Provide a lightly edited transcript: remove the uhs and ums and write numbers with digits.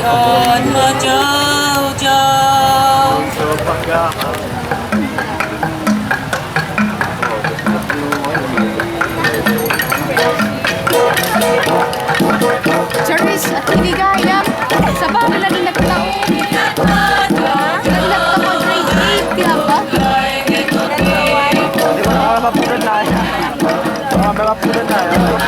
Ron majauh-jauh. Charis, at hindi gaya. Sa bago lagi nagtao. Lagi nagtao grade 8, di ba? Di ba nakakapunan na yan? Nakakapunan na yan.